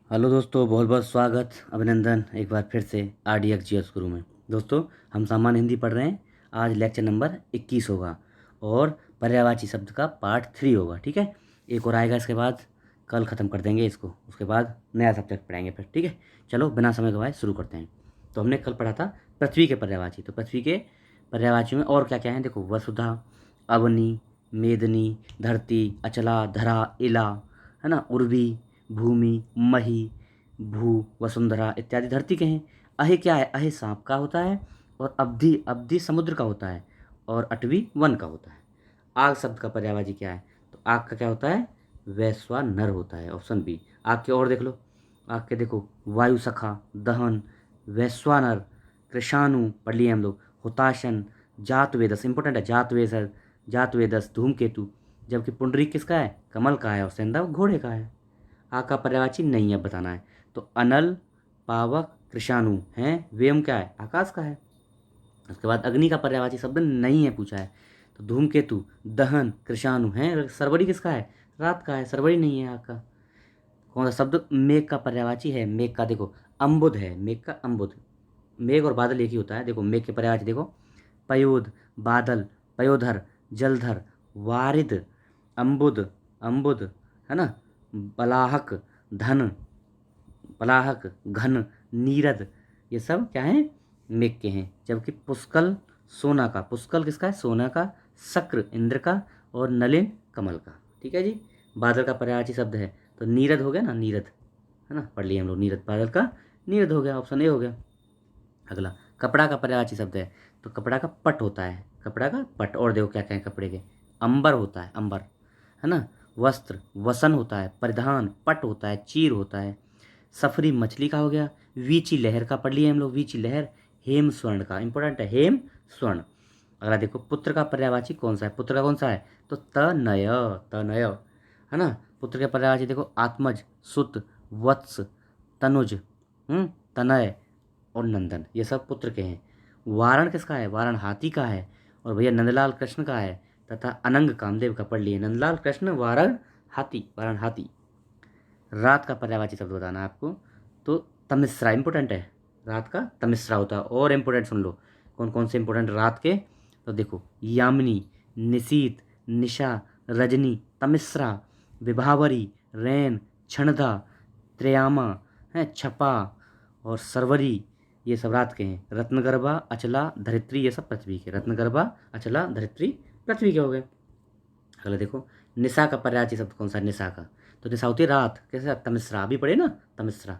Hello दोस्तों, बहुत बहुत स्वागत अभिनंदन एक बार फिर से RDX GS गुरु में। दोस्तों, हम सामान्य हिंदी पढ़ रहे हैं। आज लेक्चर नंबर 21 होगा और पर्यायवाची शब्द का पार्ट 3 होगा। ठीक है, एक और आएगा इसके बाद, कल ख़त्म कर देंगे इसको, उसके बाद नया सब्जेक्ट पढ़ेंगे फिर। ठीक है, चलो बिना समय गवाए शुरू करते हैं। तो हमने कल पढ़ा था पृथ्वी के पर्यायवाची। तो पृथ्वी के पर्यायवाचियों में और क्या क्या हैं देखो, वसुधा, अवनी, मेदनी, धरती, अचला, धरा, इला, है ना, उर्वी, भूमि, मही, भू, वसुंधरा इत्यादि धरती के हैं। अहे क्या है? अहे सांप का होता है, और अब्धि अब्धि समुद्र का होता है, और अटवी वन का होता है। आग शब्द का पर्यायवाची क्या है? तो आग का क्या होता है? वैश्वानर होता है, ऑप्शन बी। आग के और देख लो, आग के देखो, वायु सखा, दहन, वैश्वानर, कृषाणु पढ़ लिए हम लोग, हुताशन, जातवेदस, इंपॉर्टेंट है, जातवेदस, जातवेदस, धूमकेतु। जबकि पुंडरीक किसका है? कमल का है, और सेंधा घोड़े का है। आ का पर्यायवाची नहीं है बताना है। तो अनल, पावक, कृषाणु हैं, वेम क्या है? आकाश का है। उसके बाद अग्नि का पर्यायवाची शब्द नहीं है पूछा है। तो धूमकेतु, दहन, कृषाणु हैं। सरवरी किसका है? रात का है, सरवरी नहीं है आग का। कौन सा शब्द मेघ का पर्यायवाची है? मेघ का देखो, अम्बुद है, मेघ का अम्बुद। मेघ और बादल एक ही होता है। देखो मेघ के पर्यायवाची देखो, पयोद, बादल, पयोधर, जलधर, वारिद, अम्बुद, अम्बुद, है ना, बलाहक, धन, बलाहक, घन, नीरद, ये सब क्या है? मेघ के हैं। जबकि पुष्कल सोना का, पुष्कल किसका है? सोना का, शक्र इंद्र का, और नलिन कमल का। ठीक है जी। बादल का पर्यायवाची शब्द है, तो नीरद हो गया ना, नीरद, है ना, पढ़ लिए हम लोग, नीरद, बादल का नीरद हो गया, ऑप्शन ए हो गया। अगला कपड़ा का पर्यायवाची शब्द है, तो कपड़ा का पट होता है, कपड़ा का पट। और देखो क्या क्या है कपड़े के, अंबर होता है, अंबर, है ना, वस्त्र, वसन होता है, परिधान, पट होता है, चीर होता है। सफरी मछली का हो गया। वीची लहर का पढ़ लिए हम लोग, वीची लहर। हेम स्वर्ण का, इंपॉर्टेंट है, हेम स्वर्ण। अगला देखो, पुत्र का पर्यायवाची कौन सा है? पुत्र का कौन सा है? तो तनय, तनय, है ना। पुत्र के पर्यायवाची देखो, आत्मज, सुत, वत्स, तनुज, तनय, और नंदन, ये सब पुत्र के हैं। वारण किसका है? वारण हाथी का है, और भैया नंदलाल कृष्ण का है। तथा अनंग कामदेव का पढ़ लिए, नंदलाल कृष्ण, वारण हाथी, वारण हाथी। रात का पर्यायवाची शब्द बताना है आपको, तो तमिश्रा, इंपोर्टेंट है, रात का तमिश्रा होता है। और इंपोर्टेंट सुन लो, कौन कौन से इंपोर्टेंट रात के, तो देखो, यामिनी, निशीत, निशा, रजनी, तमिश्रा, विभावरी, रैन, क्षणधा, त्रेयामा, है, छपा, और सरवरी, ये सब रात के हैं। रत्नगर्भा, अचला, धरित्री, ये सब पृथ्वी के। रत्नगर्भा, अचला, धरित्री पृथ्वी के हो गए। अगला देखो, निशा का पर्यायवाची शब्द कौन सा है? निशा का, तो निशा होती है रात, कैसे? तमिश्रा, अभी पढ़े ना, तमिश्रा।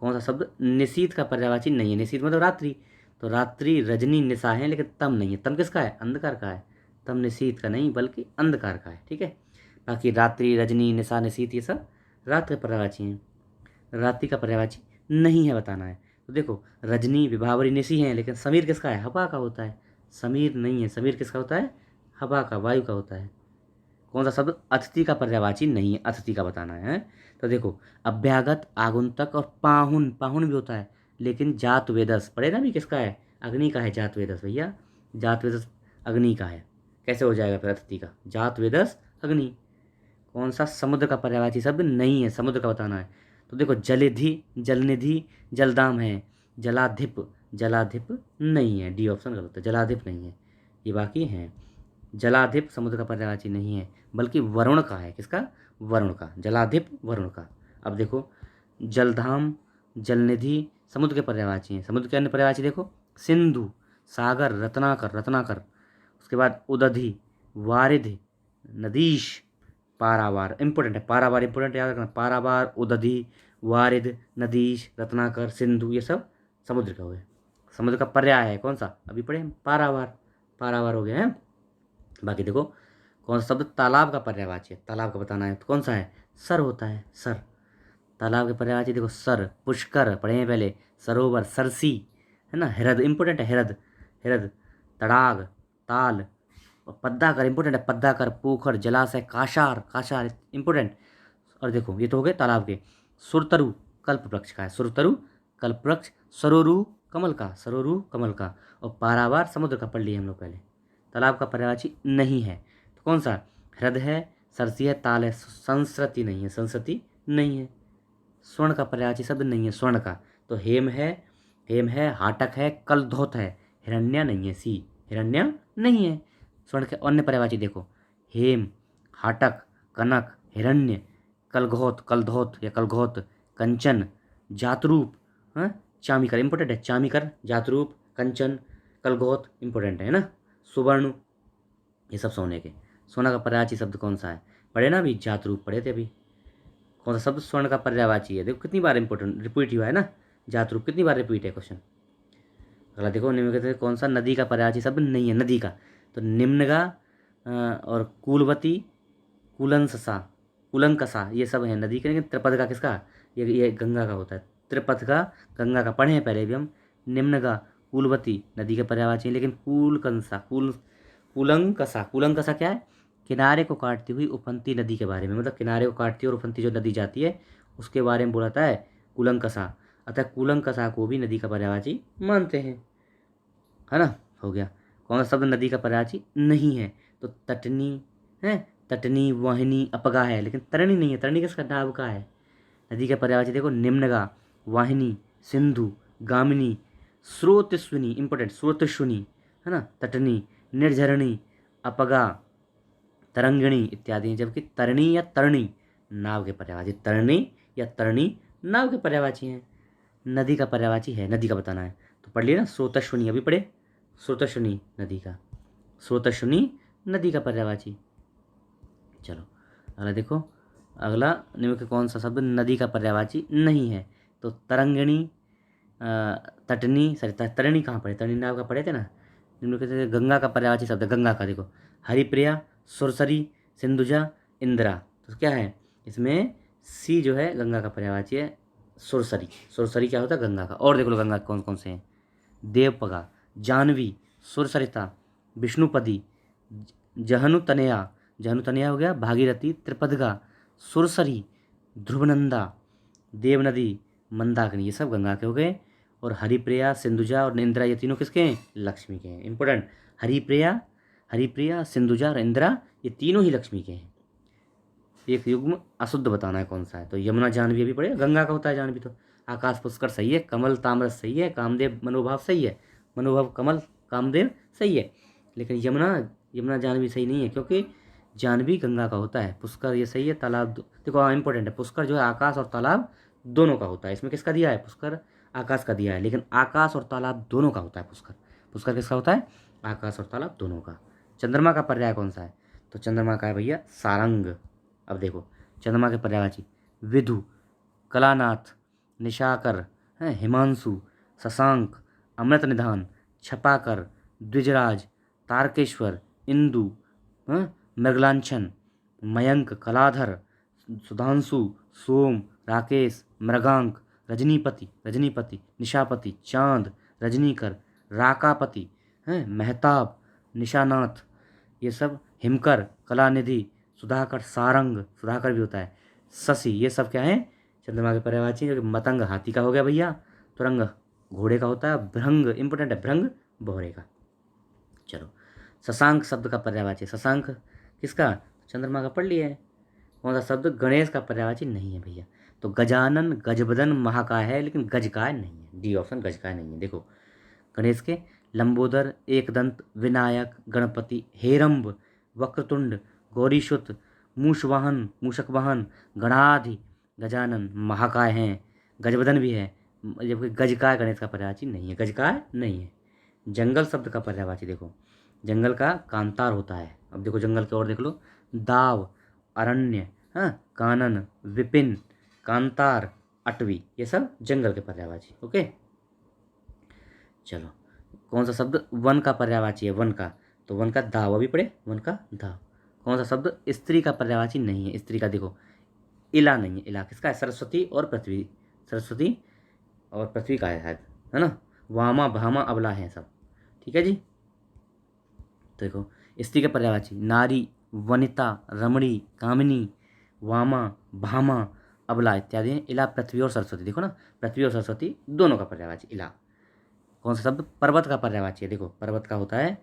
कौन सा शब्द? निशीत का पर्यायवाची नहीं है, निशीत मतलब रात्रि। तो रात्रि, रजनी, निशा है, लेकिन तम नहीं है। तम किसका है? अंधकार का है। तम निशीत का नहीं, बल्कि अंधकार का है। ठीक है, बाकी रात्रि, रजनी, निशा, निशीत, ये सब रात के पर्यायवाची हैं। रात्रि का पर्यायवाची नहीं है बताना है। तो देखो, रजनी, विभावरी, निशी हैं, लेकिन समीर किसका है? हवा का होता है। समीर नहीं है, समीर किसका होता है? हवा का, वायु का होता है। कौन सा शब्द? अतिथि का पर्यायवाची नहीं है, अतिथि का बताना है। तो देखो, अभ्यागत, आगुंतक, और पाहुन, पाहुन भी होता है, लेकिन जात वेदस पढ़े ना भी, किसका है? अग्नि का है, जात वेदस भैया, जात वेदस अग्नि का है। कैसे हो जाएगा फिर अतिथि का? जात वेदस अग्नि। कौन सा समुद्र का पर्यायवाची शब्द नहीं है, समुद्र का बताना है। तो देखो, जलधि, जलनिधि, जलदाम है। जलाधिप, जलाधिप नहीं है, डी ऑप्शन गलत है, जलाधिप नहीं है। ये बाकी हैं। जलाधिप समुद्र का पर्यायवाची नहीं है, बल्कि वरुण का है। किसका? वरुण का, जलाधिप वरुण का। अब देखो, जलधाम, जलनिधि समुद्र के पर्यायवाची हैं। समुद्र के अन्य पर्यायवाची देखो, सिंधु, सागर, रत्नाकर, रत्नाकर। उसके बाद उदधि, वारिधि, नदीश, पारावार, इंपोर्टेंट है, पारावार इंपोर्टेंट, याद रखना। पारावार, उदधि, वारिद, नदीश, रत्नाकर, सिंधु, ये सब समुद्र का हुए। समुद्र का पर्याय है कौन सा? अभी पढ़े हम, पारावार, पारावार हो गया है। बाकी देखो, कौन सा शब्द तालाब का पर्यायवाची है? तालाब का बताना है, तो कौन सा है? सर होता है, सर। तालाब के पर्यायवाची देखो, सर, पुष्कर पढ़े हैं पहले, सरोवर, सरसी, है ना, हृद इंपोर्टेंट है, हृद, हृद, तड़ाग, ताल, और पद्दाकर इंपोर्टेंट है, पद्दाकर, पोखर, जलाशय, काशार, काशार इंपोर्टेंट। और देखो, ये तो हो गए तालाब के। सुरतरु कल्प वृक्ष का है, सुरतरु कल्प वृक्ष। सरोरु कमल का, सरोरु कमल का। और पारावार समुद्र का पढ़ लिए हम लोग पहले। तालाब का पर्यायवाची नहीं है, तो कौन सा? हृद है, सरसी है, ताल है, संस्कृति नहीं है, संस्कृति नहीं है। स्वर्ण का पर्यायवाची शब्द नहीं है स्वर्ण का। तो हेम है, हाटक है, कलधौत है, हिरण्य नहीं है। सी हिरण्य नहीं है। स्वर्ण के अन्य पर्यायवाची देखो, हेम, हाटक, कनक, हिरण्य, कलधौत या कलघौत, कंचन, जातरूप, हाँ, चामीकर इंपॉर्टेंट है। चामीकर, जातरूप, कंचन, कलघौत इंपॉर्टेंट है ना। सुवर्ण, ये सब सोने के। सोना का पर्यायवाची शब्द कौन सा है? पढ़े ना अभी, जातरूप पढ़े थे अभी। कौन सा शब्द स्वर्ण का पर्यायवाची है? देखो कितनी बार इंपॉर्टेंट रिपीट हुआ है ना, जातरूप कितनी बार रिपीट है क्वेश्चन। अगला देखो, निम्नलिखित में कौन सा नदी का पर्यायवाची शब्द नहीं है? नदी का तो निम्नगा और कूलवती, कुलंससा, कुलंकसा, ये सब है नदी के। लेकिन त्रिपद का किसका? ये गंगा का होता है। त्रिपद का गंगा का पढ़े हैं पहले भी हम। निम्नगा, कूलवती नदी के पर्यायवाची है। लेकिन कुलंकसा क्या है? किनारे को काटती हुई उफनती नदी के बारे में, मतलब किनारे को काटती है और उफनती जो नदी जाती है उसके बारे में बोलाता है कुलंकसा। अतः कुलंकसा को भी नदी का पर्यायवाची मानते हैं, है ना। हो गया। कौन सा शब्द नदी का पर्यायवाची नहीं है? तो तटनी है, तटनी, वाहिनी, अपगा है। लेकिन तरणी नहीं है। तरणी किसका? नाव का है। नदी का पर्यायवाची देखो, निम्नगा, वाहिनी, सिंधु, गामिनी, स्रोतस्विनी इंपॉर्टेंट, स्रोतस्विनी, है ना, तटनी, निर्झरणी, अपगा, तरंगिणी इत्यादि हैं। जबकि तरणी या तरणी नाव के पर्यायवाची, तरणी या तरणी नाव के पर्यायवाची हैं। नदी का पर्यायवाची है, नदी का बताना है तो पढ़ लिए ना, स्रोतस्विनी अभी पढ़े, स्रोतस्विनी नदी का, स्रोतस्विनी नदी का पर्यायवाची। चलो अगला देखो, अगला निम्न के कौन सा शब्द नदी का पर्यायवाची नहीं है? तो तरंगिणी, तटनी, सॉरी तरणी कहाँ पढ़े? तरणी नाव का पढ़े थे ना। निम्न के गंगा का पर्यायवाची शब्द, गंगा का देखो, हरिप्रिया, सुरसरी, सिंधुजा, इंदिरा। तो क्या है इसमें? सी जो है गंगा का पर्यायवाची है, सुरसरी। सुरसरी क्या होता है? गंगा का। और देख लो गंगा कौन कौन से हैं, देवपगा, जानवी, सुरसरिता, विष्णुपदी, जहनुतनया, जहनुतनया हो गया, भागीरथी, त्रिपदगा, सुरसरी, ध्रुवनंदा, देवनदी, मंदाकिनी, ये सब गंगा के हो गए। और हरिप्रिया, सिंधुजा और इंदिरा ये तीनों किसके हैं? लक्ष्मी के हैं। इंपॉर्टेंट, हरिप्रिया, सिंधुजा और इंदिरा ये तीनों ही लक्ष्मी के हैं। एक युग्म अशुद्ध बताना है कौन सा है? तो यमुना, जाह्नवी अभी पढ़े, गंगा का होता है जाह्नवी। तो आकाश, पुष्कर सही है, कमल, ताम्रस सही है, कामदेव, मनोभाव सही है, मनोभाव, कमल, कामदेव सही है। लेकिन यमुना जाह्नवी सही नहीं है, क्योंकि जाह्नवी गंगा का होता है। पुष्कर ये सही है, तालाब देखो, हाँ इंपॉर्टेंट है, पुष्कर जो है आकाश और तालाब दोनों का होता है। इसमें किसका दिया है? पुष्कर आकाश का दिया है, लेकिन आकाश और तालाब दोनों का होता है पुष्कर। पुष्कर किसका होता है? आकाश और तालाब दोनों का। चंद्रमा का पर्याय कौन सा है? तो चंद्रमा का है भैया सारंग। अब देखो, चंद्रमा के पर्यायवाची, विधु, कलानाथ, निशाकर, हैं, हिमांशु, शशांक, अमृत निधान, छपाकर, द्विजराज, तारकेश्वर, इंदु, हैं, मृगलांछन, मयंक, कलाधर, सुधांशु, सोम, राकेश, मृगांक, रजनीपति, निशापति, चांद, रजनीकर, राकापति, हैं, मेहताब, निशानाथ, ये सब, हिमकर, कलानिधि, सुधाकर, सारंग, सुधाकर भी होता है, शशि, ये सब क्या है? चंद्रमा के पर्यायवाची। जो कि मतंग हाथी का हो गया भैया, तुरंग घोड़े का होता है, भृंग इंपॉर्टेंट है, भृंग बौरे का। चलो, शशांक शब्द का पर्यायवाची, शशांक किसका? चंद्रमा का पढ़ लिया है। कौन सा शब्द? गणेश का पर्यायवाची नहीं है भैया। तो गजानन, गजबदन, महाकाय है, लेकिन गजकाय नहीं है। डी ऑप्शन गजकाय नहीं है। देखो गणेश के, लंबोदर, एकदंत, विनायक, गणपति, हेरंब, वक्रतुंड, गौरीशुत, मूषकवाहन, गणाधि, गजानन, महाकाय हैं, गजबदन भी है, जबकि गजकाय गणेश का पर्यायवाची नहीं है, गजकाय नहीं है। जंगल शब्द का पर्यायवाची देखो, जंगल का कांतार होता है। अब देखो जंगल के और देख लो, दाव, अरण्य, हाँ, कानन, विपिन, कांतार, अटवी, ये सब जंगल के पर्यायवाची। ओके, चलो, कौन सा शब्द वन का पर्यायवाची है? वन का, तो वन का दाव अभी पढ़े, वन का दाव। कौन सा शब्द स्त्री का पर्यायवाची नहीं है? स्त्री का देखो, इला नहीं है। इला किसका है? सरस्वती और पृथ्वी, सरस्वती और पृथ्वी का है शायद, है ना। वामा, भामा, अबला है सब, ठीक है जी। तो देखो, स्त्री के पर्यायवाची, नारी, वनिता, रमणी, कामिनी, वामा, भामा, अबला इत्यादि हैं। इला पृथ्वी और सरस्वती, देखो ना, पृथ्वी और सरस्वती दोनों का पर्यायवाची इला। कौन सा शब्द पर्वत का पर्यायवाची है? देखो पर्वत का होता है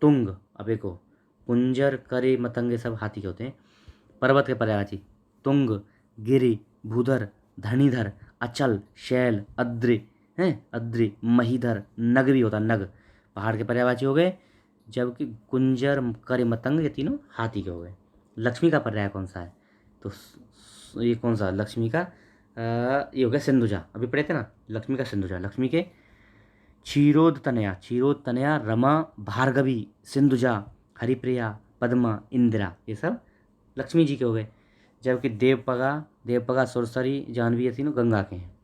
तुंग। अब देखो, कुंजर, करे, मतंगे सब हाथी के होते हैं। पर्वत के पर्यायवाची, तुंग, गिरि, भूधर, धरणीधर, अचल, शैल, अद्रि हैं, अद्रि, महीधर, नग भी होता है, नग पहाड़ के पर्यायवाची हो गए। जबकि गुंजर, कर, मतंग ये तीनों हाथी के हो गए। लक्ष्मी का पर्याय कौन सा है? तो ये कौन सा लक्ष्मी का? ये हो गया सिंधुजा, अभी पढ़े थे ना, लक्ष्मी का सिंधुजा। लक्ष्मी के क्षीरोद तनया, क्षीरोद तनया, रमा, भार्गवी, सिंधुजा, हरिप्रिया, पद्मा, इंदिरा, ये सब लक्ष्मी जी के हो गए। जबकि देवपगा, देवपगा, सुरसरी, जाह्नवी ये तीनों गंगा के हैं।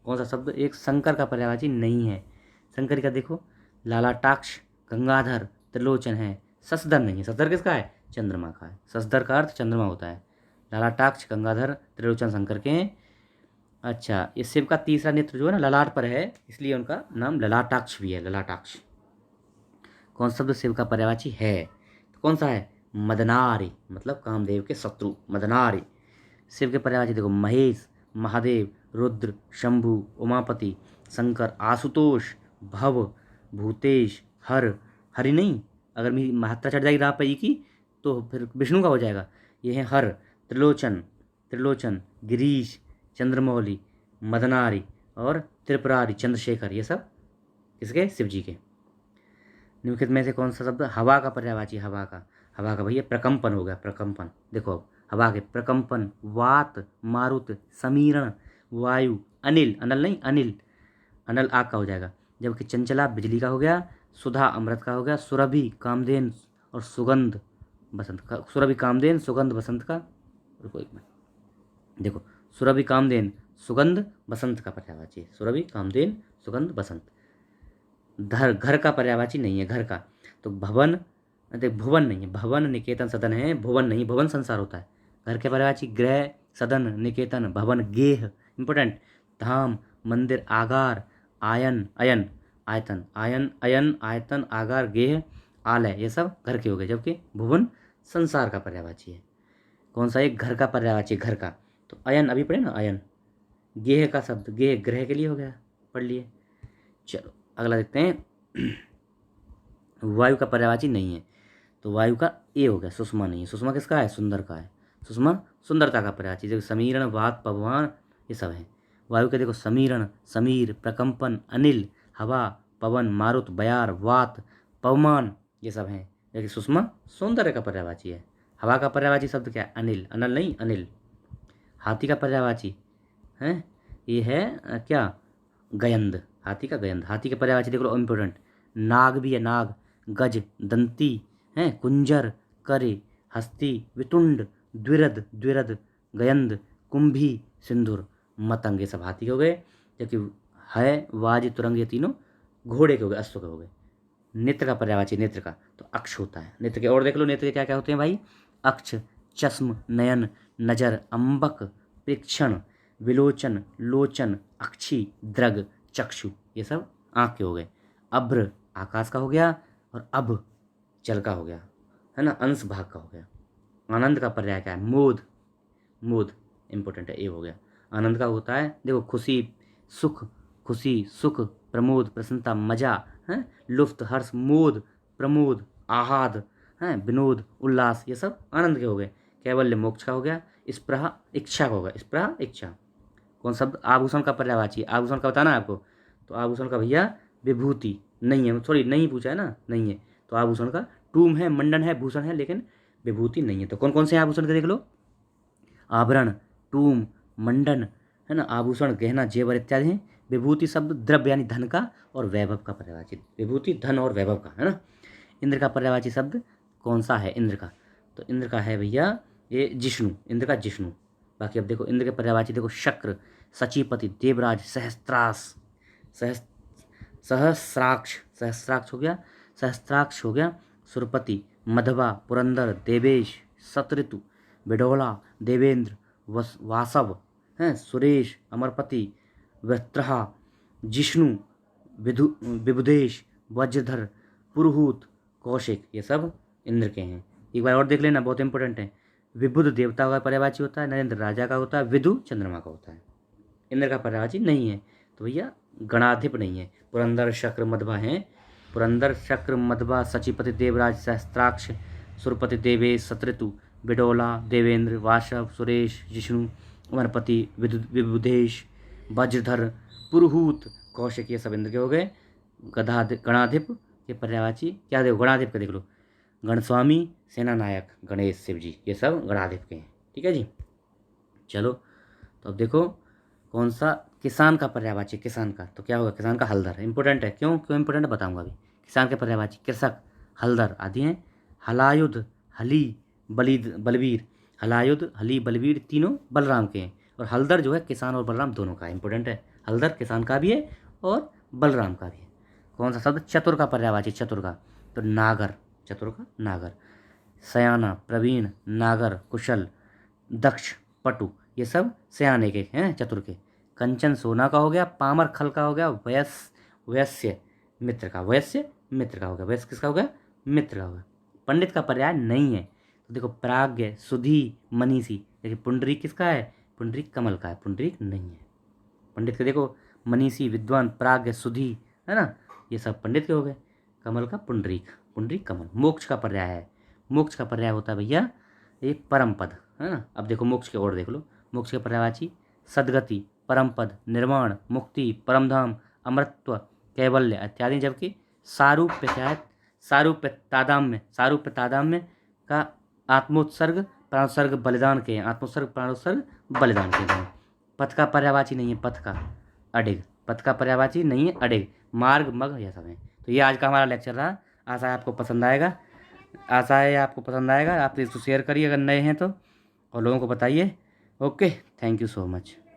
कौन सा शब्द एक शंकर का पर्यायवाची नहीं है? शंकर का देखो, लालाटाक्ष, गंगाधर, त्रिलोचन है। ससधर नहीं है। ससधर किसका है? चंद्रमा का है। ससधर का अर्थ चंद्रमा होता है। लालाटाक्ष, गंगाधर, त्रिलोचन शंकर के हैं। अच्छा, ये शिव का तीसरा नेत्र जो है ना ललाट पर है, इसलिए उनका नाम ललाटाक्ष भी है। ललाटाक्ष कौन शब्द शिव का पर्यायवाची है? तो कौन सा है? मदनारी, मतलब कामदेव के शत्रु मदनारी। शिव के पर्यायवाची देखो, महेश, महादेव, रुद्र, शंभु, उमापति, शंकर, आशुतोष, भव, भूतेश, हर। हरि नहीं, अगर मेरी महत्ता चढ़ जाएगी राह पर ई की तो फिर विष्णु का हो जाएगा। ये है हर, त्रिलोचन, त्रिलोचन, गिरीश, चंद्रमौली, मदनारी और त्रिपुरारी, चंद्रशेखर, ये सब किसके? शिव जी के। निम्नलिखित में से कौन सा शब्द हवा का पर्यायवाची? हवा का भैया प्रकंपन हो गया। प्रकंपन देखो, अब हवा के प्रकंपन, वात, मारुत, समीरण, वायु, अनिल, अनल नहीं अनिल, अनल आग का हो जाएगा। जबकि चंचला बिजली का हो गया, सुधा अमृत का हो गया, सुरभि कामधेन और सुगंध बसंत का। सुरभि कामधेन, सुगंध बसंत का। रुको एक मिनट, देखो, सुरभि कामधेन, सुगंध बसंत का पर्यायवाची। सुरभि कामधेन, सुगंध बसंत। घर का पर्यायवाची नहीं है। घर का तो भवन, देख भुवन नहीं है, भवन निकेतन सदन है, भुवन नहीं, भवन संसार होता है। घर के पर्यायवाची गृह, सदन, निकेतन, भवन, गेह इंपोर्टेंट, धाम, मंदिर, आगार, आयन, अयन, आयतन, आयन, अयन, आयतन, आगार, गेह, आलय, ये सब घर के हो गए। जबकि भुवन संसार का पर्यायवाची है। कौन सा? एक घर का पर्यायवाची, घर का तो अयन, अभी पढ़े ना अयन। गेह का शब्द, गेह ग्रह के लिए हो गया, पढ़ लिए। चलो अगला देखते हैं। वायु का पर्यायवाची नहीं है, तो वायु का ए हो गया। सुषमा नहीं है। सुषमा किसका है? सुंदर का है। सुषमा सुंदरता का पर्यायवाची। जैसे समीरण, वात, पवन, ये सब है। वायु के देखो, समीरण, समीर, प्रकंपन, अनिल, हवा, पवन, मारुत, बयार, वात, पवमान, ये सब हैं। जबकि सुषमा सौंदर्य का पर्यायवाची है। हवा का पर्यायवाची शब्द क्या है? अनिल, अनल नहीं अनिल। हाथी का पर्यायवाची है, ये है क्या? गयंद, हाथी का गयंद। हाथी के पर्यायवाची देख लो इम्पोर्टेंट, नाग भी है, नाग, गज, दंती है, कुंजर, करे, हस्ती, वितुंड, द्विरद, द्विरद, गयंद, कुंभी, सिंधुर, मतंग, ये सब हाथी के हो गए। जबकि है, वाज, तुरंग, ये तीनों घोड़े के हो गए, अश्व के हो गए। नेत्र का पर्यायवाची, नेत्र का तो अक्ष होता है। नेत्र के और देख लो, नेत्र के क्या क्या होते हैं भाई? अक्ष, चश्म, नयन, नजर, अंबक, प्रेक्षण, विलोचन, लोचन, अक्षी, द्रग, चक्षु, ये सब आँख के हो गए। अभ्र आकाश का हो गया और अब जल का हो गया, है ना, अंश भाग का हो गया। आनंद का पर्याय क्या है? मोद, मोद इंपॉर्टेंट है, ये हो गया। आनंद का होता है देखो, खुशी, सुख, खुशी, सुख, प्रमोद, प्रसन्नता, मजा है, लुफ्त, हर्ष, मोद, प्रमोद, आहद है, विनोद, उल्लास, ये सब आनंद के हो गए। कैवल्य मोक्ष का हो गया। स्पृहा इच्छा का होगा। स्पृहा इच्छा। कौन शब्द? आभूषण का पर्यायवाची। आभूषण का बताना है आपको, तो आभूषण का भैया विभूति नहीं है, सॉरी नहीं पूछा है ना, नहीं है। तो आभूषण का टूम है, मंडन है, भूषण है, लेकिन विभूति नहीं है। तो कौन कौन से आभूषण के देख लो, आभरण, टूम, मंडन, है ना, आभूषण, गहना, जेवर इत्यादि हैं। विभूति शब्द द्रव्य यानी धन का और वैभव का पर्यायवाची। विभूति धन और वैभव का, है ना। इंद्र का पर्यायवाची शब्द कौन सा है? इंद्र का तो इंद्र का है भैया ये जिष्णु, इंद्र का जिष्णु। बाकी अब देखो इंद्र के पर्यायवाची देखो, शक्र, सचीपति, देवराज, सहस्त्रास, सहस्राक्ष, सहस्राक्ष हो गया, सहस्त्राक्ष हो गया, सुरपति, मधवा, पुरंदर, देवेश, सतऋतु, बिडोला, देवेंद्र, वासव हैं, सुरेश, अमरपति, वृत्रहा, जिष्णु, विबुदेश, वज्रधर, पुरुहूत, कौशिक, ये सब इंद्र के हैं। एक बार और देख लेना, बहुत इंपॉर्टेंट है। विबुध देवता का पर्यायवाची होता है, नरेंद्र राजा का होता है, विदु चंद्रमा का होता है। इंद्र का पर्यायवाची नहीं है, तो भैया गणाधिप नहीं है। पुरंदर, शक्र, मधवा हैं। पुरंदर, शक्र, मधवा, सचिपति, देवराज, सहस्त्राक्ष, सुरपति, देवेश, सतऋतु, बिडोला, देवेंद्र, वाशव, सुरेश, जिष्णु, वनपति, विबुधेश, वज्रधर, पुरुहूत, कौशिक, ये सब इंद्र के हो गए। गणाधिप के पर्यायवाची क्या देखो, गणाधिप का देख लो, गणस्वामी, सेनानायक, गणेश, शिव जी, ये सब गणाधिप के हैं। ठीक है जी। चलो तो अब देखो कौन सा किसान का पर्यायवाची, किसान का तो क्या होगा, किसान का हलधर। इंपॉर्टेंट है, क्यों क्यों इंपॉर्टेंट है बताऊंगा अभी। किसान के पर्यायवाची कृषक, हलधर आदि हैं। हलायुध, हली, बलवीर, हलायुध, हली, बलवीर तीनों बलराम के हैं। और हलधर जो है किसान और बलराम दोनों का इंपॉर्टेंट है। हलधर किसान का भी है और बलराम का भी है। कौन सा शब्द, चतुर का पर्यायवाची, चतुर का तो नागर, चतुर का नागर। सयाना, प्रवीण, नागर, कुशल, दक्ष, पटु, ये सब सयाने के हैं, चतुर के। कंचन सोना का हो गया, पामर खल का हो गया, वयस्य मित्र का, वयस्य मित्र का हो गया, वयस्य किसका हो गया, मित्र का हो गया। पंडित का पर्याय नहीं है तो देखो प्राज्ञ, सुधी, मनीषी। देखिए पुंडरीक किसका है, पुंडरीक कमल का है, पुंडरीक नहीं है। पंडित के देखो मनीषी, विद्वान, प्राज्ञ, सुधी, है ना, ये सब पंडित के हो गए। कमल का पुंडरीक, पुंडरीक कमल। मोक्ष का पर्याय है, मोक्ष का पर्याय होता है भैया ये परम पद, है ना। अब देखो मोक्ष के और देख लो, मोक्ष के पर्यायवाची सदगति, परम पद, निर्वाण, मुक्ति, परमधाम, अमृतत्व, कैवल्य इत्यादि। जबकि सारूप्य क्या है, सारूप्य तादाम्य का आत्मोत्सर्ग, प्राणोत्सर्ग, बलिदान के हैं, आत्मोत्सर्ग, प्राणोत्सर्ग, बलिदान के हैं। पथ का पर्यायवाची नहीं है, पथ का अडिग, पथ का पर्यायवाची नहीं है अडिग, मार्ग, मग, यह सब है। तो ये आज का हमारा लेक्चर रहा। आशा है आपको पसंद आएगा, आशा है आपको पसंद आएगा। आप इसको शेयर करिए अगर नए हैं तो, और लोगों को बताइए। Okay, thank you so much.